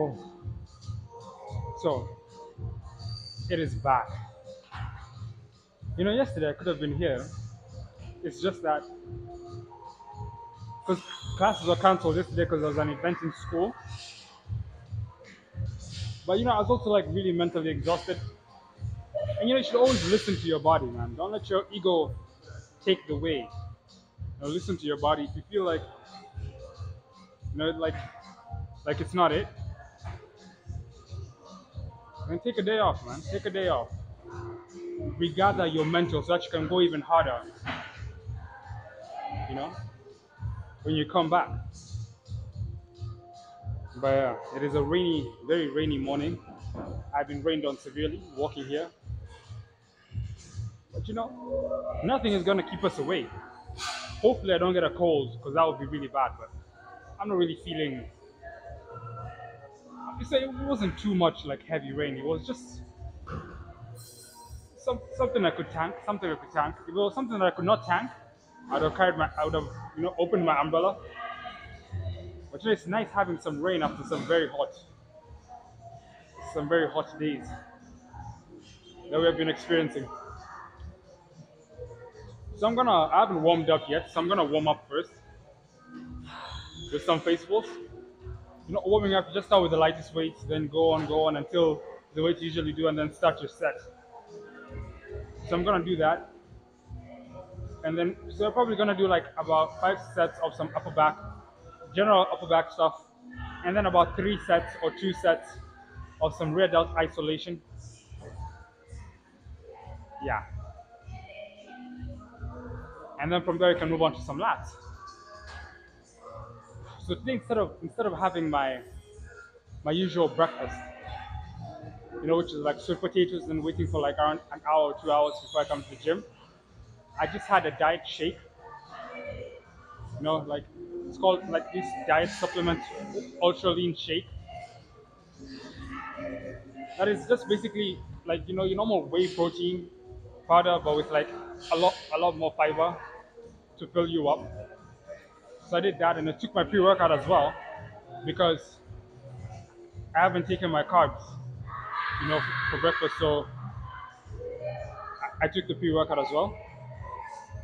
Oh, so it is back. You know, yesterday I could have been here. It's just that because classes were cancelled yesterday because there was an event in school. But you know, I was also like really mentally exhausted. And you know, you should always listen to your body, man. Don't let your ego take the way. You know, listen to your body. If you feel like, you know, like it's not it, then take a day off, man. Take a day off. Regather your mental so that you can go even harder. You know, when you come back. But yeah, it is a rainy, very rainy morning. I've been rained on severely walking here. But you know, nothing is gonna keep us away. Hopefully, I don't get a cold because that would be really bad. But I'm not really feeling. You say it wasn't too much like heavy rain. It was just something I could tank. Something I could tank. If it was something that I could not tank, I would have opened my umbrella. But you know, it's nice having some rain after some very hot days that we have been experiencing. So I haven't warmed up yet, so I'm gonna warm up first with some face pulls. You know, warming up, you just start with the lightest weights, then go on until the weight you usually do, and then start your set. So I'm gonna do that, and then so I'm probably gonna do like about 5 sets of some upper back, general upper back stuff, and then about 3 sets or 2 sets of some rear delt isolation. Yeah, and then from there you can move on to some lats. So today instead of having my usual breakfast, you know, which is like sweet potatoes and waiting for like around an hour or 2 hours before I come to the gym, I just had a diet shake. You know, like it's called like this diet supplement ultra lean shake. That is just basically like you know your normal whey protein powder, but with like a lot more fiber to fill you up. So I did that, and I took my pre-workout as well because I haven't taken my carbs, you know, for breakfast. So I took the pre-workout as well.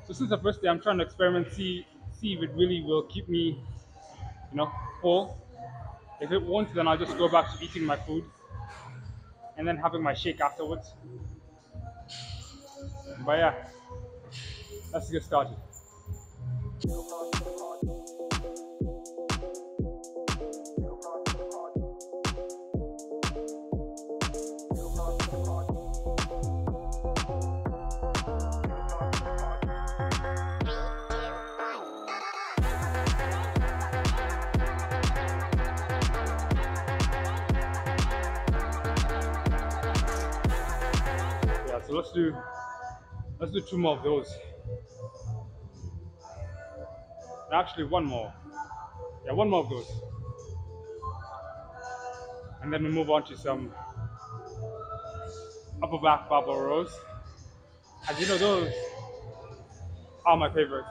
So since the first day, I'm trying to experiment, see if it really will keep me, you know, full. If it won't, then I'll just go back to eating my food and then having my shake afterwards. But yeah, let's get started. So let's do 2 more of those. Actually, one more. Yeah, one more of those. And then we move on to some upper back barbell rows. As you know, those are my favorite.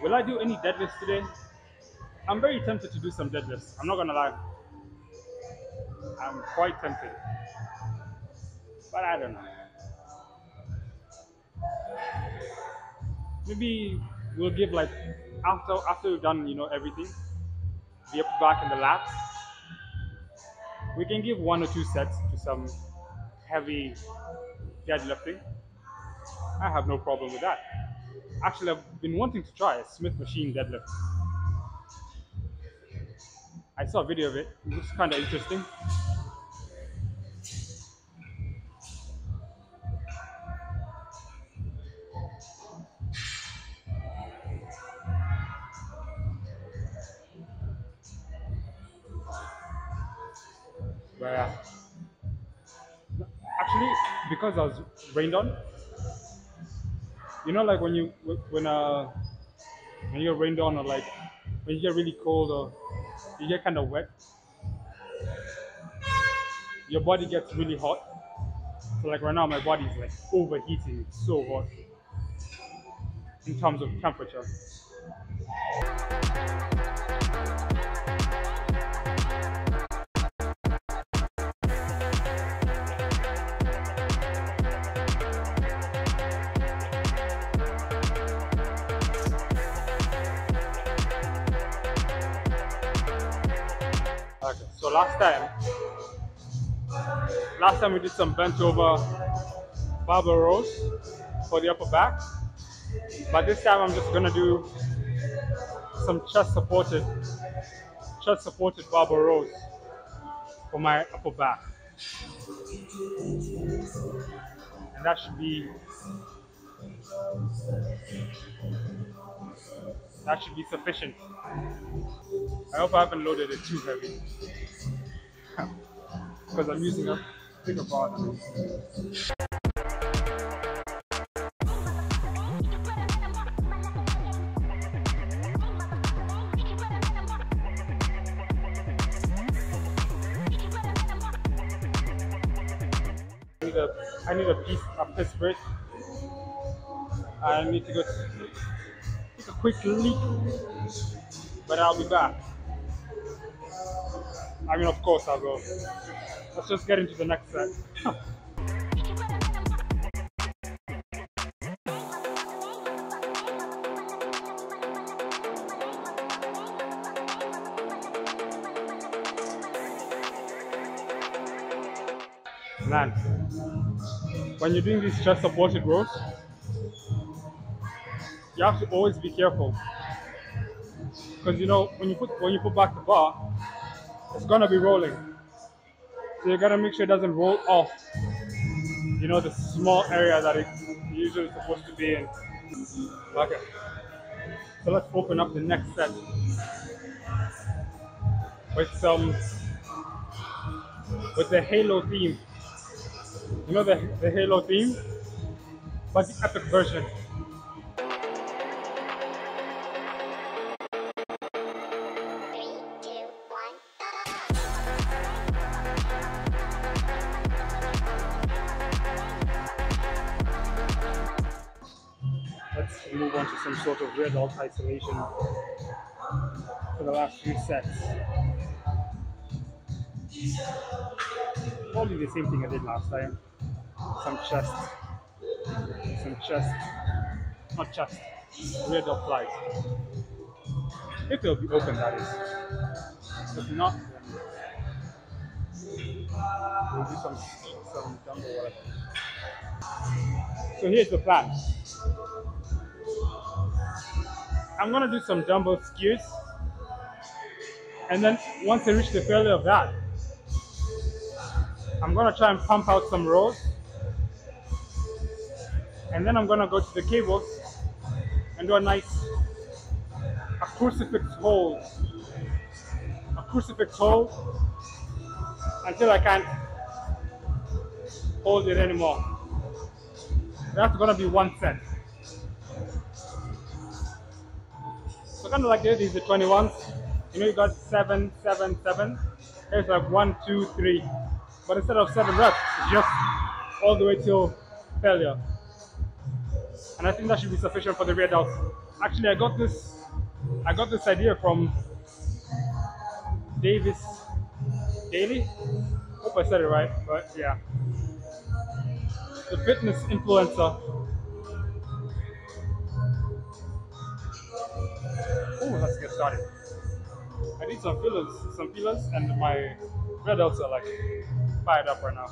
Will I do any deadlifts today? I'm very tempted to do some deadlifts. I'm not gonna lie. I'm quite tempted. But I don't know. Maybe we'll give like after we've done, you know, everything, the upper back and the lats, we can give 1 or 2 sets to some heavy deadlifting. I have no problem with that. Actually, I've been wanting to try a Smith machine deadlift. I saw a video of it. It looks kind of interesting. But actually, because I was rained on, you know, like when you get rained on, or like when you get really cold or you get kind of wet, your body gets really hot. So like right now, my body is like overheating. It's so hot in terms of temperature. So last time we did some bent over barbell rows for the upper back, but this time I'm just gonna do some chest supported barbell rows for my upper back, and that should be sufficient. I hope I haven't loaded it too heavy because I'm using a bigger bar. I need a piss break. I need to go take a quick leak, but I'll be back. I mean, of course I'll go. Let's just get into the next set. Man, when you're doing these chest supported rows, you have to always be careful, because you know when you put back the bar, it's gonna be rolling. So you gotta make sure it doesn't roll off, you know, the small area that it's usually supposed to be in. Okay, so let's open up the next set with the Halo theme. You know the Halo theme, but the epic version. Let's move on to some sort of rear delt isolation for the last few sets. Probably the same thing I did last time. Some chest, not chest, rear delt flies. If they'll be open, that is. If not, then we'll do some dumbbell whatever. So here's the plan. I'm gonna do some dumbbell skews, and then once I reach the failure of that, I'm gonna try and pump out some rows, and then I'm gonna go to the cables and do a crucifix hold until I can't hold it anymore. That's gonna be one set. So kind of like this, these are 21s. You know, you got 7, 7, 7. There's like 1, 2, 3. But instead of 7 reps, it's just all the way till failure. And I think that should be sufficient for the rear delts. Actually, I got this idea from Davis Daily. Hope I said it right, but yeah. The fitness influencer. Oh, let's get started. I need some feelers, and my rear delts are like fired up right now.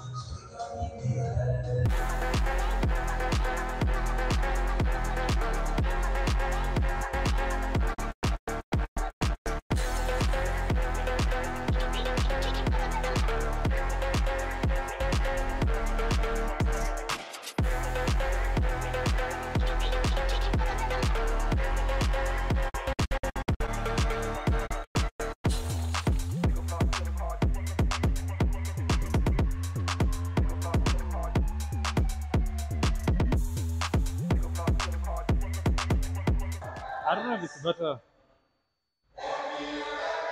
I don't know if it's better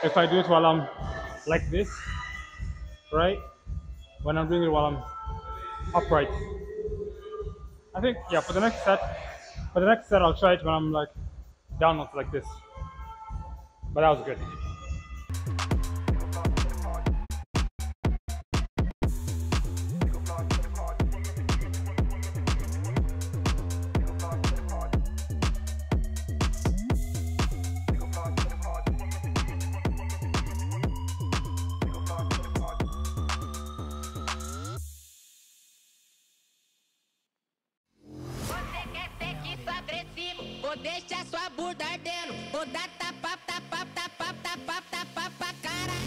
if I do it while I'm like this, right? When I'm doing it while I'm upright. I think, yeah, for the next set I'll try it when I'm like downwards like this. But that was good. Deixa sua bunda ardendo, vou dar tapa, tapa, tapa, tapa, tapa, pra cara.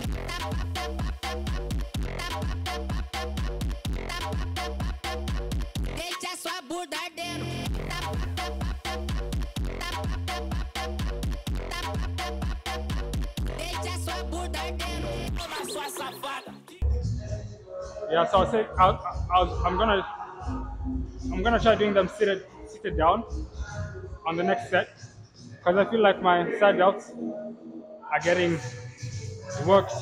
Deixa sua bunda ardendo. Deixa sua bunda ardendo. Toma sua safada. Yeah, so I'm gonna try doing them seated down on the next set because I feel like my side delts are getting worked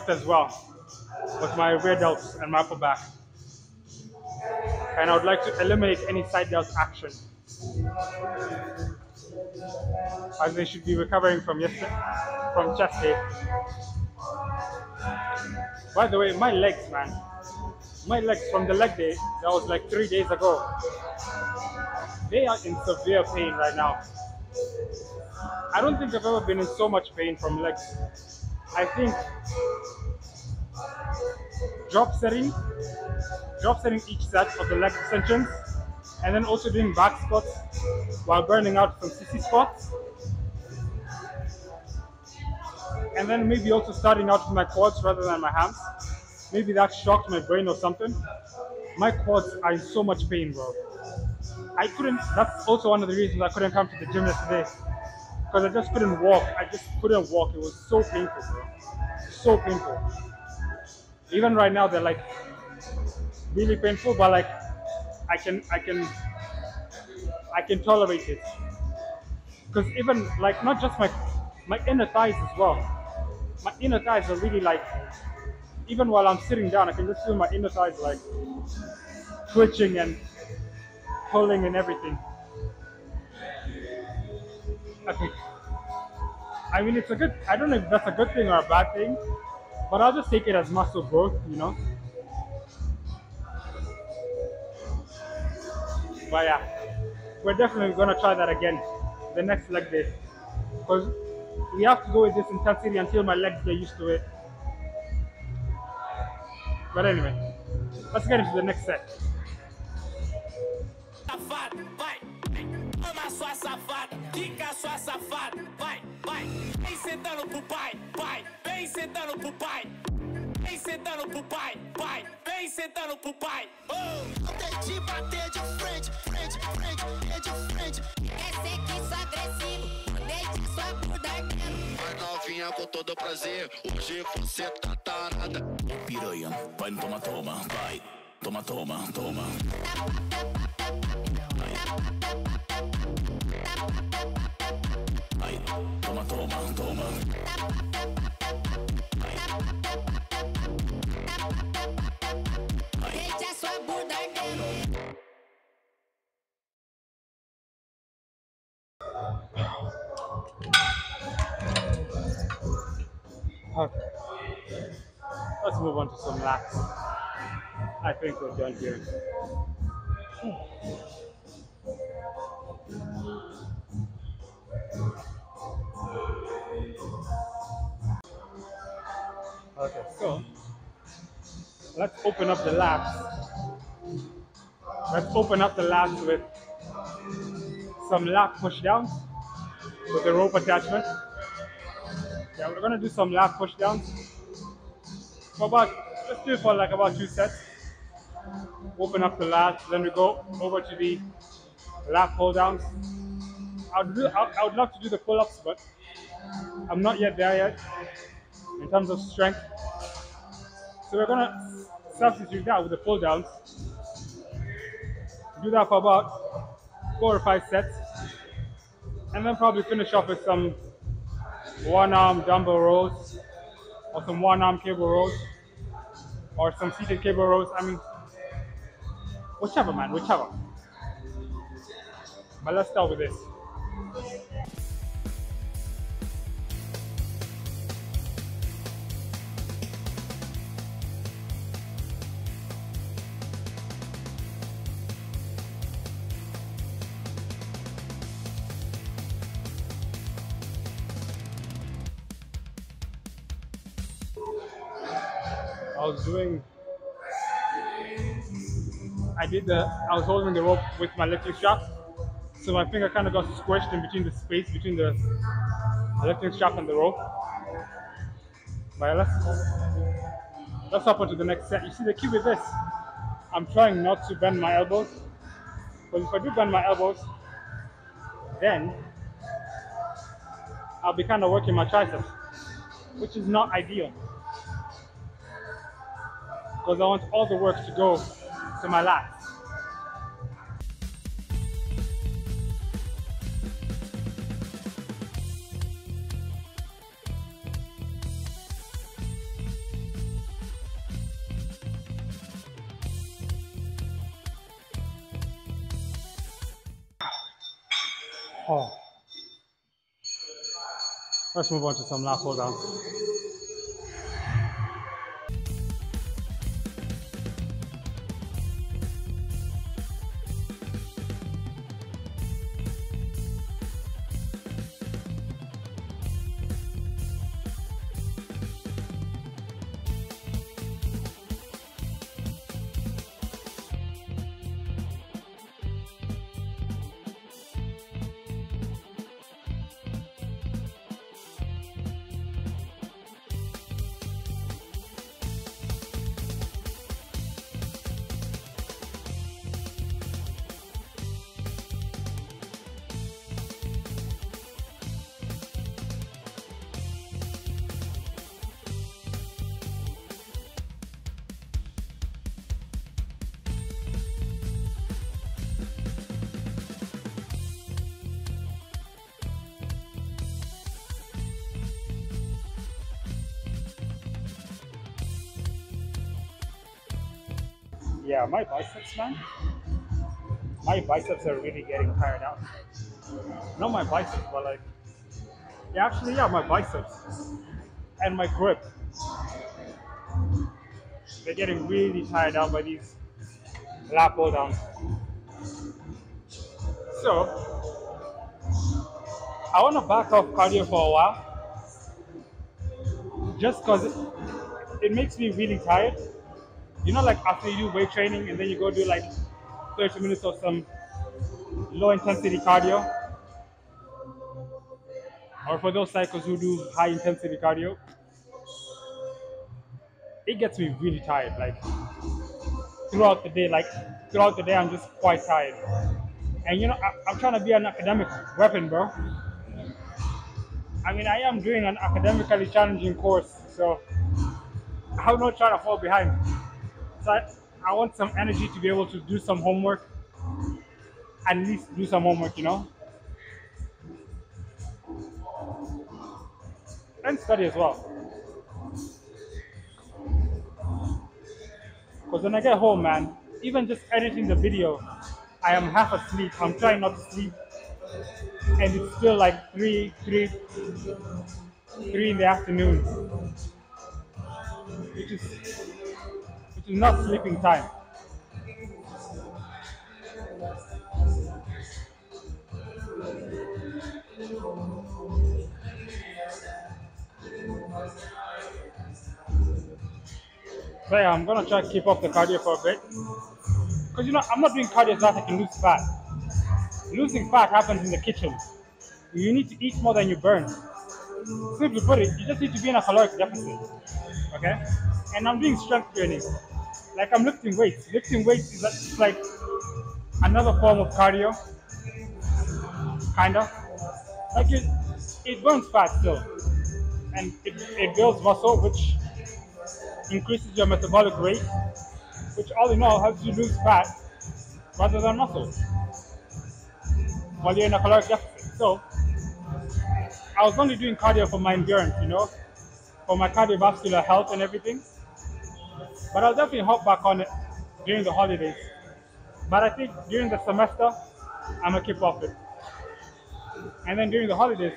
as well with my rear delts and my upper back, and I would like to eliminate any side delt action as they should be recovering from chest day. By the way, my legs, man. My legs from the leg day, that was like 3 days ago. They are in severe pain right now. I don't think I've ever been in so much pain from legs. I think drop setting each set of the leg extensions, and then also doing back squats while burning out some CC squats. And then maybe also starting out with my quads rather than my hams. Maybe that shocked my brain or something. My quads are in so much pain, bro. That's also one of the reasons I couldn't come to the gym yesterday. Because I just couldn't walk. It was so painful, bro. So painful. Even right now, they're like really painful, but like I can tolerate it. Because even like not just my inner thighs as well. My inner thighs are really like, even while I'm sitting down, I can just feel my inner thighs like twitching and pulling and everything. Okay. I mean, it's a good, I don't know if that's a good thing or a bad thing, but I'll just take it as muscle growth, you know? But yeah, we're definitely going to try that again the next leg day. Because we have to go with this intensity until my legs get used to it. But anyway, let's get into the next set. Safada, vai, toma sua safada, fica sua safada, vai, vai, vem sentando pro pai, pai, vem sentando pro pai, vem sentando pro pai, pai, vem sentando pro pai. Não tem de bater de frente, frente, frente, de frente. É ser que sou agressivo, deixa sua bunda ardendo. Vai novinha com todo prazer, hoje você tá tarada. Piranha, vai no toma, toma, vai, toma, toma, toma. Ai, toma, toma, toma. Deixa sua bunda ardendo. Okay. Let's move on to some laps. I think we're done here. Okay, so let's open up the laps. Let's open up the laps with some lap pushdowns with a rope attachment. Yeah, we're gonna do some lap pushdowns. Let's do it for like about 2 sets. Open up the lats, then we go over to the lap pulldowns. I would love to do the pull-ups, but I'm not yet there yet in terms of strength. So we're gonna substitute that with the pulldowns. Do that for about 4 or 5 sets, and then probably finish off with some one-arm dumbbell rows, or some one-arm cable rows, or some seated cable rows. I mean, whichever, man, whichever. But let's start with this. I was holding the rope with my lifting strap. So my finger kind of got squished in between the space between the lifting strap and the rope. But let's hop on to the next set. You see the key with this, I'm trying not to bend my elbows. Because if I do bend my elbows, then I'll be kind of working my triceps, which is not ideal. Because I want all the work to go to my lats. Oh. Let's move on to some lat pull downs. Yeah, my biceps, man. My biceps are really getting tired out. Not my biceps, but like, yeah, actually, yeah, my biceps and my grip. They're getting really tired out by these lat pull downs. So, I want to back off cardio for a while, just because it makes me really tired. You know, like after you do weight training and then you go do like 30 minutes of some low intensity cardio, or for those cycles who do high intensity cardio, it gets me really tired. Like throughout the day, I'm just quite tired. And you know, I'm trying to be an academic weapon, bro. I mean, I am doing an academically challenging course, so I'm not trying to fall behind. So I want some energy to be able to do some homework, at least do some homework, you know? And study as well. Because when I get home, man, even just editing the video, I am half asleep. I'm trying not to sleep. And it's still like 3 in the afternoon, which is not sleeping time. So yeah, I'm gonna try to keep up the cardio for a bit. Because you know, I'm not doing cardio so that I can lose fat. Losing fat happens in the kitchen. You need to eat more than you burn. Simply put it, you just need to be in a caloric deficit. Okay? And I'm doing strength training. Like I'm lifting weights. Lifting weights is like another form of cardio. Kinda. Like it burns fat still. And it builds muscle, which increases your metabolic rate, which all in all helps you lose fat rather than muscle while you're in a caloric deficit. So I was only doing cardio for my endurance, you know, for my cardiovascular health and everything. But I'll definitely hop back on it during the holidays. But I think during the semester, I'm gonna keep off it. And then during the holidays,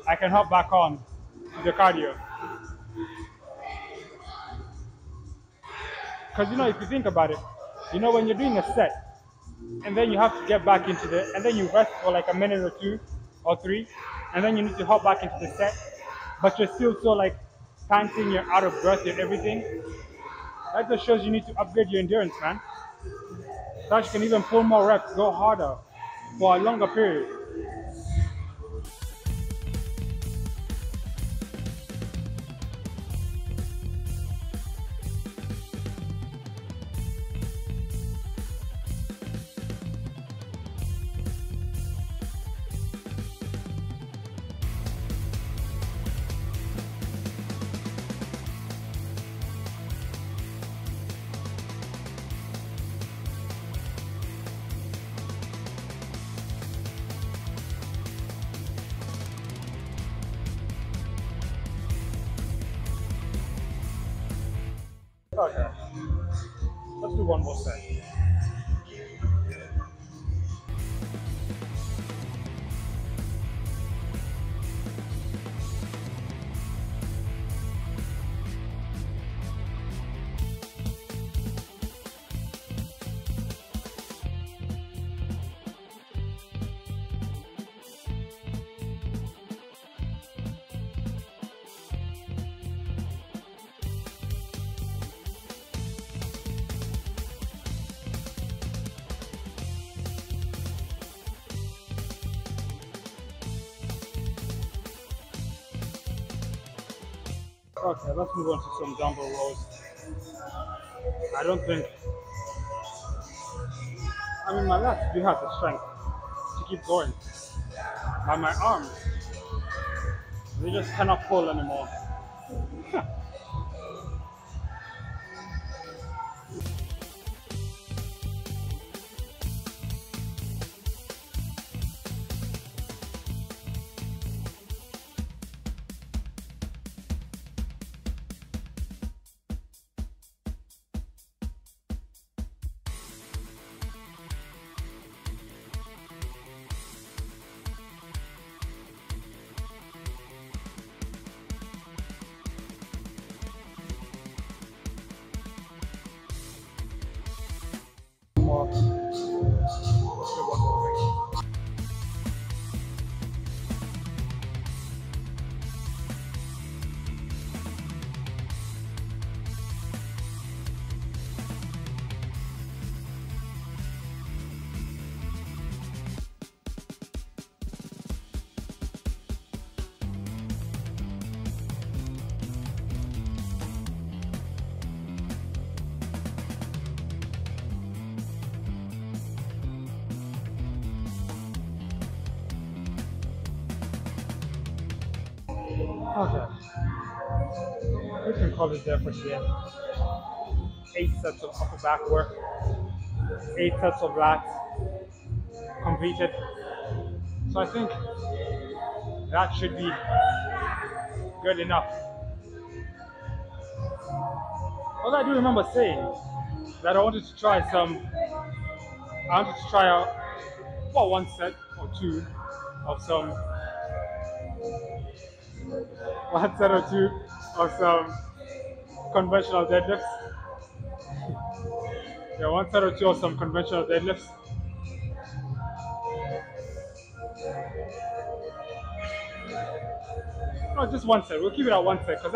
I can hop back on to the cardio. Because you know, if you think about it, you know, when you're doing a set, and then you have to get back into the, and then you rest for like a minute or 2 or 3, and then you need to hop back into the set, but you're still so like panting, you're out of breath, you're everything. That just shows you need to upgrade your endurance, man. So you can even pull more reps, go harder, for a longer period. Okay, let's do one more set. Okay, let's move on to some dumbbell rows. I don't think, I mean, my lats do have the strength to keep going, but my arms, they just cannot pull anymore. More. Let's do one more thing. Okay. We can call it there for today. 8 sets of upper back work, 8 sets of lats completed. So I think that should be good enough. Although I do remember saying that I wanted to try out, well, 1 set or 2 of some, 1 set or 2 of some conventional deadlifts. Yeah, 1 set or 2 of some conventional deadlifts. No, just 1 set. We'll keep it at 1 set because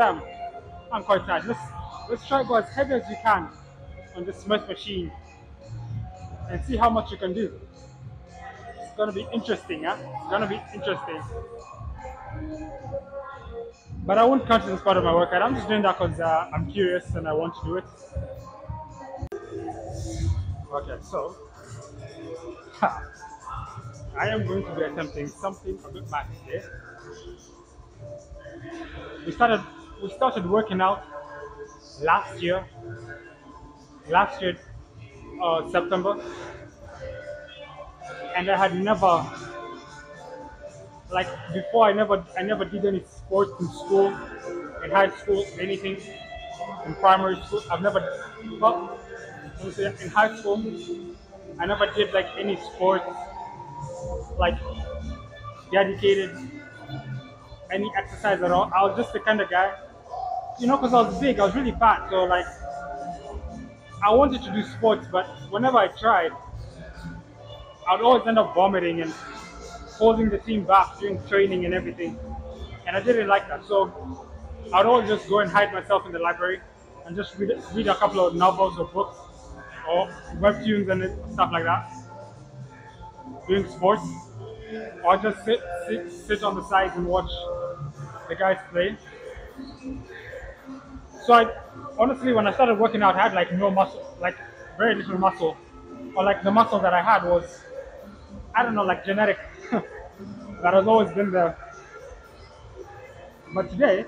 I'm quite tired. Let's try to go as heavy as you can on the Smith machine and see how much you can do. It's gonna be interesting, huh? It's gonna be interesting. But I won't count it as part of my workout. I'm just doing that because I'm curious and I want to do it. Okay, so I am going to be attempting something a bit mad today. We started working out last year, September, and I had never, like before, I never did any sports in school, in high school, anything, in primary school. I've never, well, let me say, in high school, I never did like any sports, like dedicated, any exercise at all. I was just the kind of guy, because I was big, I was really fat, so like, I wanted to do sports, but whenever I tried, I'd always end up vomiting and holding the team back during training and everything, and I didn't like that. So I'd always just go and hide myself in the library and just read a couple of novels or books or webtoons and stuff like that. doing sports, or just sit on the sides and watch the guys play. So I honestly, when I started working out, I had like no muscle, like very little muscle, or like the muscle that I had was, I don't know, like genetic, that has always been there. But today,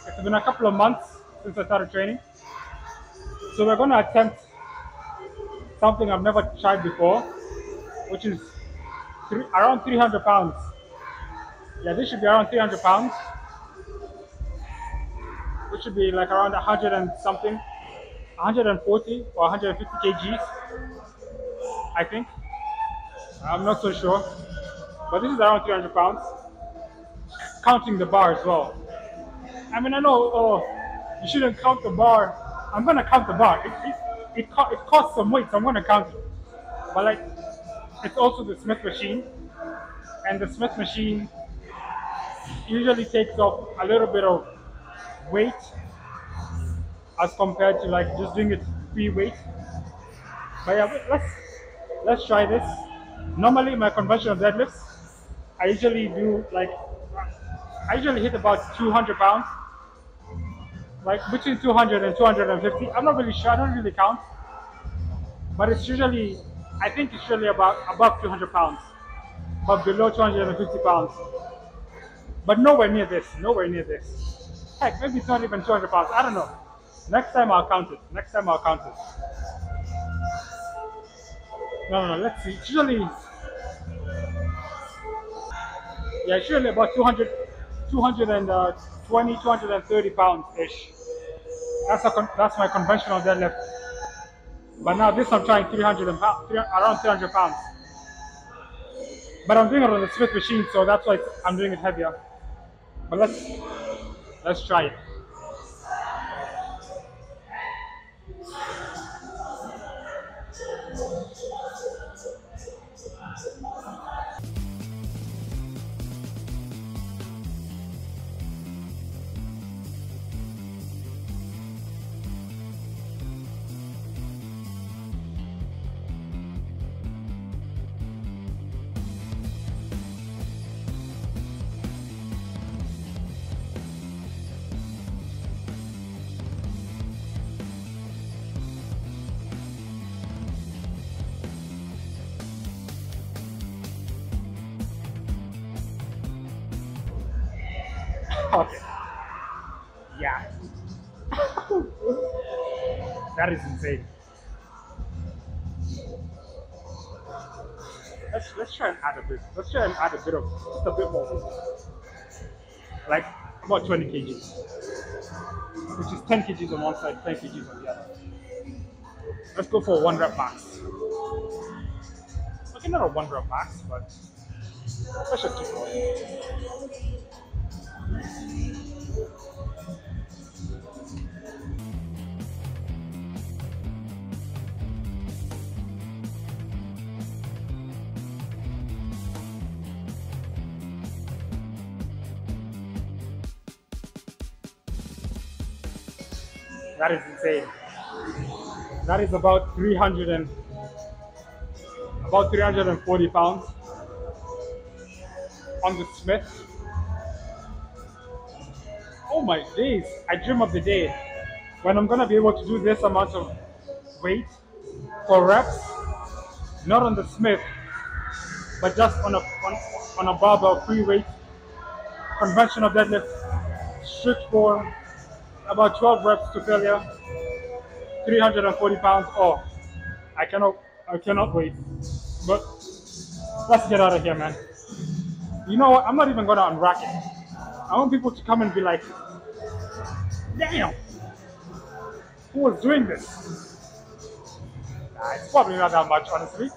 it's been a couple of months since I started training, so we're going to attempt something I've never tried before, which is around 300 pounds. Yeah, this should be around 300 pounds, which should be like around 100 and something, 140 or 150 kgs, I think. I'm not so sure, but this is around 300 pounds, counting the bar as well. I mean, I know, oh, you shouldn't count the bar. I'm gonna count the bar. It costs some weight, so I'm gonna count it. But like, it's also the Smith machine, and the Smith machine usually takes off a little bit of weight as compared to like just doing it free weight. But yeah, let's try this. Normally, my conventional deadlifts, I usually hit about 200 pounds, like between 200 and 250. I'm not really sure. I don't really count, but it's usually, I think it's usually about above 200 pounds, but below 250 pounds. But nowhere near this. Nowhere near this. Heck, maybe it's not even 200 pounds. I don't know. Next time I'll count it. Next time I'll count it. No. Let's see. It's usually, yeah, it's usually about 220, 230 pounds ish. That's my conventional deadlift. But now this I'm trying around 300 pounds. But I'm doing it on the Smith machine, so that's why I'm doing it heavier. But let's try it. Okay. Yeah. That is insane. Let's try and add a bit. Let's try and add a bit of just a bit more weight. Like about 20 kgs. Which is 10 kgs on one side, 10 kgs on the other. Let's go for a 1 rep max. Okay, not a 1 rep max, but let's just keep going. That is insane. That is about 340 pounds on the Smith. Oh my days, I dream of the day when I'm gonna be able to do this amount of weight for reps, not on the Smith, but just on a barbell free weight, conventional deadlift, strict form, about 12 reps to failure, 340 pounds. Oh, I cannot wait. But let's get out of here, man. You know what? I'm not even gonna unrack it. I want people to come and be like, damn, who was doing this? Nah, it's probably not that much, honestly.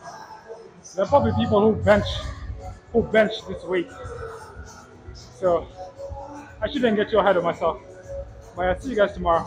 There are probably people who bench this weight. So I shouldn't get too ahead of myself. But I'll see you guys tomorrow.